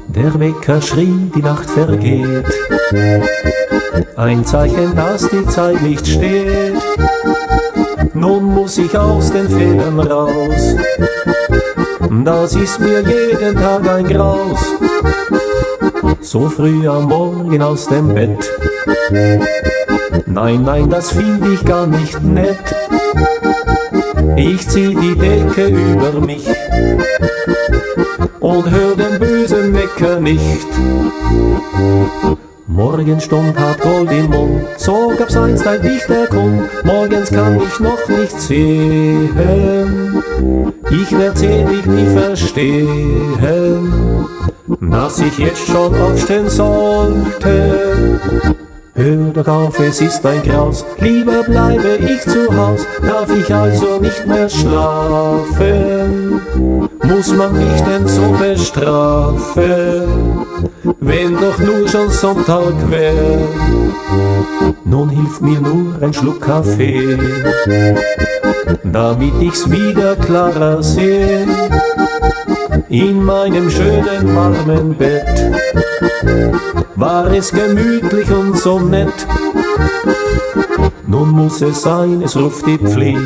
Der Wecker schrie, die Nacht vergeht, ein Zeichen, dass die Zeit nicht steht. Nun muss ich aus den Federn raus, das ist mir jeden Tag ein Graus. So früh am Morgen aus dem Bett, nein, nein, das find ich gar nicht nett. Ich zieh die Decke über mich und hör den bösen Wecker nicht. Morgenstund hat Gold im Mund, so gab's einst ein Dichter kund. Morgens kann ich noch nicht sehen, ich werd's ewig nie verstehen, dass ich jetzt schon aufstehen sollte. Hör doch auf, es ist ein Graus, lieber bleibe ich zu Haus. Darf ich also nicht mehr schlafen? Muss man mich denn so bestrafen, wenn doch nur schon Sonntag wär? Nun hilft mir nur ein Schluck Kaffee, damit ich's wieder klarer seh. In meinem schönen warmen Bett war es gemütlich und so nett. Nun muss es sein, es ruft die Pflicht.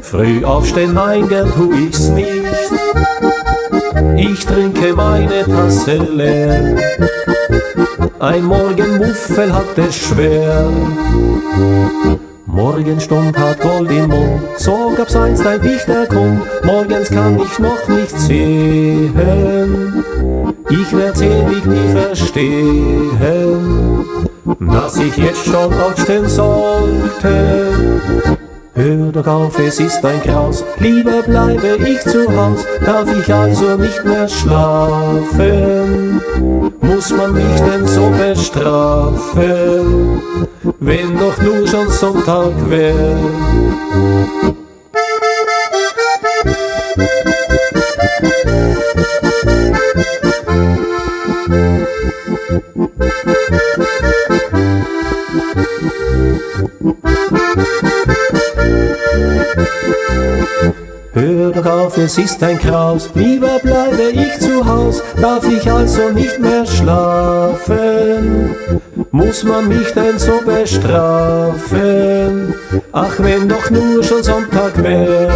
Früh aufstehen, nein, gern tu ich's nicht. Ich trinke meine Tasse leer, ein Morgenmuffel hat es schwer. Morgenstund hat Gold im Mund, so gab's einst ein Dichter kund. Morgens kann ich noch nicht sehen, ich werd's ewig nie verstehen, dass ich jetzt schon aufstehen sollte. Hör doch auf, es ist ein Graus, lieber bleibe ich zu Haus. Darf ich also nicht mehr schlafen? Muss man mich denn so bestrafen, wenn doch nur schon Sonntag wär? Hör doch auf, es ist ein Graus, lieber bleibe ich zu Haus. Darf ich also nicht mehr schlafen? Muss man mich denn so bestrafen? Ach, wenn doch nur schon Sonntag wär.